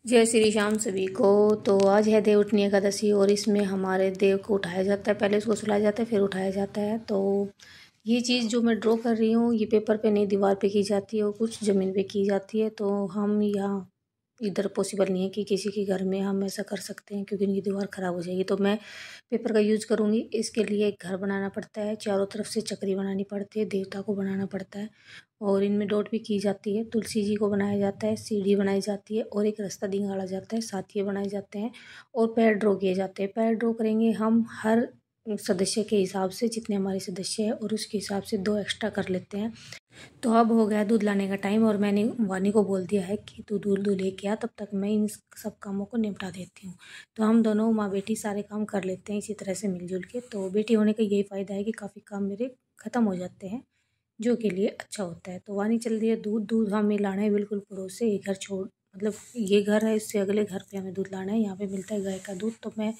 जय श्री श्याम सभी को। तो आज है देवउठनी एकादशी और इसमें हमारे देव को उठाया जाता है। पहले उसको सुलाया जाता है फिर उठाया जाता है। तो ये चीज़ जो मैं ड्रॉ कर रही हूँ ये पेपर पे नहीं दीवार पे की जाती है और कुछ ज़मीन पे की जाती है। तो हम यहाँ इधर पॉसिबल नहीं है कि किसी के घर में हम ऐसा कर सकते हैं क्योंकि इनकी दीवार ख़राब हो जाएगी। तो मैं पेपर का यूज़ करूँगी। इसके लिए एक घर बनाना पड़ता है, चारों तरफ से चक्री बनानी पड़ती है, देवता को बनाना पड़ता है और इनमें डॉट भी की जाती है। तुलसी जी को बनाया जाता है, सीढ़ी बनाई जाती है और एक रास्ता निकाला जाता है, साथिये बनाए जाते हैं और पैर ड्रॉ किए जाते हैं। पैर ड्रॉ करेंगे हम हर सदस्य के हिसाब से, जितने हमारे सदस्य हैं और उसके हिसाब से 2 एक्स्ट्रा कर लेते हैं। तो अब हो गया दूध लाने का टाइम और मैंने वानी को बोल दिया है कि तू दूध लेके आ, तब तक मैं इन सब कामों को निपटा देती हूँ। तो हम दोनों माँ बेटी सारे काम कर लेते हैं इसी तरह से मिलजुल के। तो बेटी होने का यही फ़ायदा है कि काफ़ी काम मेरे ख़त्म हो जाते हैं, जो के लिए अच्छा होता है। तो वानी चल रही है दूध हमें लाना है बिल्कुल पड़ोस से। ये घर छोड़ मतलब ये घर है, इससे अगले घर पे हमें दूध लाना है। यहाँ पे मिलता है गाय का दूध, तो मैं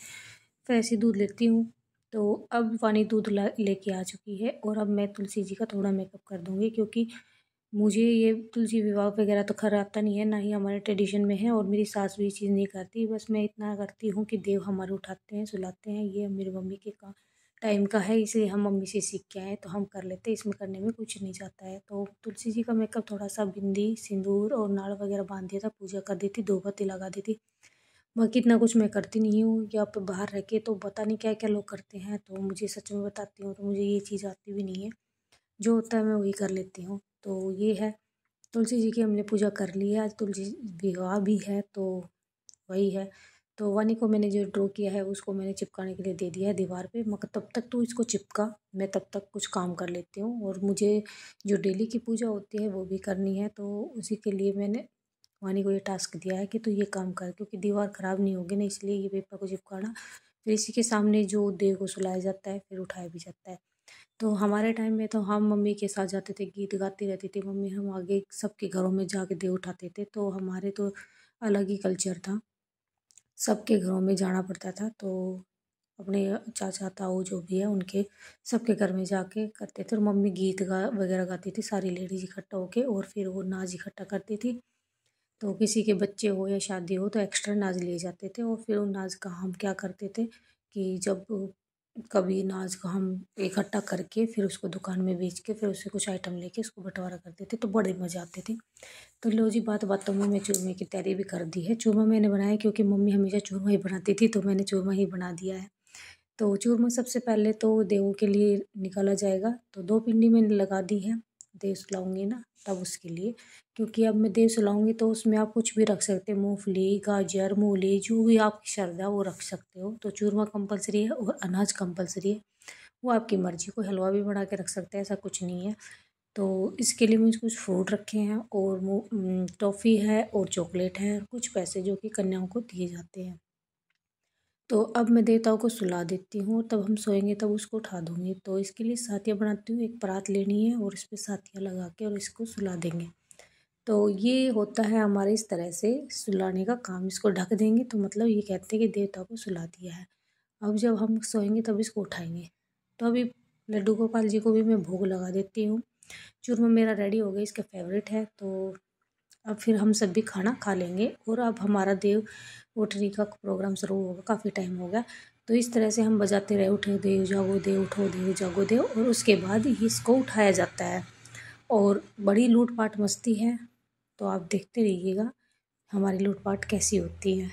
फिर ऐसे दूध लेती हूँ। तो अब वानी दूध लेके आ चुकी है और अब मैं तुलसी जी का थोड़ा मेकअप कर दूँगी क्योंकि मुझे ये तुलसी विवाह वगैरह तो खैर आता नहीं है, ना ही हमारे ट्रेडिशन में है और मेरी सास भी ये चीज़ नहीं करती। बस मैं इतना करती हूँ कि देव हमारे उठाते हैं, सुलाते हैं, ये मेरी मम्मी के टाइम का है, इसलिए हम मम्मी से सीख के आए तो हम कर लेते हैं। इसमें करने में कुछ नहीं जाता है। तो तुलसी जी का मेकअप थोड़ा सा बिंदी, सिंदूर और नाड़ वगैरह बांध दिया था, पूजा कर दी थी, 2 बत्ती लगा दी थी। बाकी इतना कुछ मैं करती नहीं हूँ। या आप बाहर रह के तो पता नहीं क्या क्या लोग करते हैं, तो मुझे सच में बताती हूँ तो मुझे ये चीज़ आती भी नहीं है। जो होता है मैं वही कर लेती हूँ। तो ये है, तुलसी जी की हमने पूजा कर ली है। आज तुलसी विवाह भी है तो वही है। तो वानी को मैंने जो ड्रॉ किया है उसको मैंने चिपकाने के लिए दे दिया है दीवार पे। मगर तब तक तो इसको चिपका, मैं तब तक कुछ काम कर लेती हूँ। और मुझे जो डेली की पूजा होती है वो भी करनी है, तो उसी के लिए मैंने वानी को ये टास्क दिया है कि तू ये काम कर, क्योंकि दीवार ख़राब नहीं होगी ना, इसलिए ये पेपर को चिपकाना। फिर इसी के सामने जो देव को सुलाया जाता है फिर उठाया भी जाता है। तो हमारे टाइम में तो हम मम्मी के साथ जाते थे, गीत गाती रहती थी मम्मी, हम आगे सबके घरों में जाके देव उठाते थे। तो हमारे तो अलग ही कल्चर था, सबके घरों में जाना पड़ता था। तो अपने चाचा ताऊ जो भी है उनके सबके घर में जाके करते थे और मम्मी गीत वगैरह गाती थी, सारी लेडीज इकट्ठा होके, और फिर वो नाच इकट्ठा करती थी। तो किसी के बच्चे हो या शादी हो तो एक्स्ट्रा नाच लिए जाते थे। और फिर उन नाच का हम क्या करते थे कि जब कभी नाच को हम इकट्ठा करके फिर उसको दुकान में बेच के फिर उससे कुछ आइटम लेके उसको बंटवारा करते थे, तो बड़े मज़े आते थे। तो लो जी, बात बातों में मैं चूरमे की तैयारी भी कर दी है। चूरमा मैंने बनाया क्योंकि मम्मी हमेशा चूरमा ही बनाती थी, तो मैंने चूरमा ही बना दिया है। तो चूरमा सबसे पहले तो देवों के लिए निकाला जाएगा। तो 2 पिंडी मैंने लगा दी है, देव सुलाऊंगी ना तब उसके लिए। क्योंकि अब मैं देव सुलाऊंगी तो उसमें आप कुछ भी रख सकते हैं, मूंगफली, गाजर, मूली, जो भी आपकी श्रद्धा वो रख सकते हो। तो चूरमा कंपलसरी है और अनाज कंपलसरी है, वो आपकी मर्जी। को हलवा भी बना के रख सकते हैं, ऐसा कुछ नहीं है। तो इसके लिए मुझे कुछ फ्रूट रखे हैं और टॉफ़ी है और चॉकलेट है और कुछ पैसे जो कि कन्याओं को दिए जाते हैं। तो अब मैं देवताओं को सुला देती हूँ, तब हम सोएंगे तब उसको उठा दूँगी। तो इसके लिए साथिया बनाती हूँ, एक परात लेनी है और इस पर साथिया लगा के और इसको सुला देंगे। तो ये होता है हमारे इस तरह से सुलाने का काम। इसको ढक देंगे तो मतलब ये कहते हैं कि देवता को सुला दिया है। अब जब हम सोएंगे तब इसको उठाएंगे। तो अभी लड्डू गोपाल जी को भी मैं भोग लगा देती हूँ। चूरमा मेरा रेडी हो गया, इसका फेवरेट है। तो अब फिर हम सब भी खाना खा लेंगे और अब हमारा देव उठने का प्रोग्राम शुरू होगा। काफ़ी टाइम हो गया, तो इस तरह से हम बजाते रहे, उठो देव जागो देव, उठो देव जागो देव, और उसके बाद इसको उठाया जाता है। और बड़ी लूट पाट मस्ती है, तो आप देखते रहिएगा हमारी लूट पाट कैसी होती है।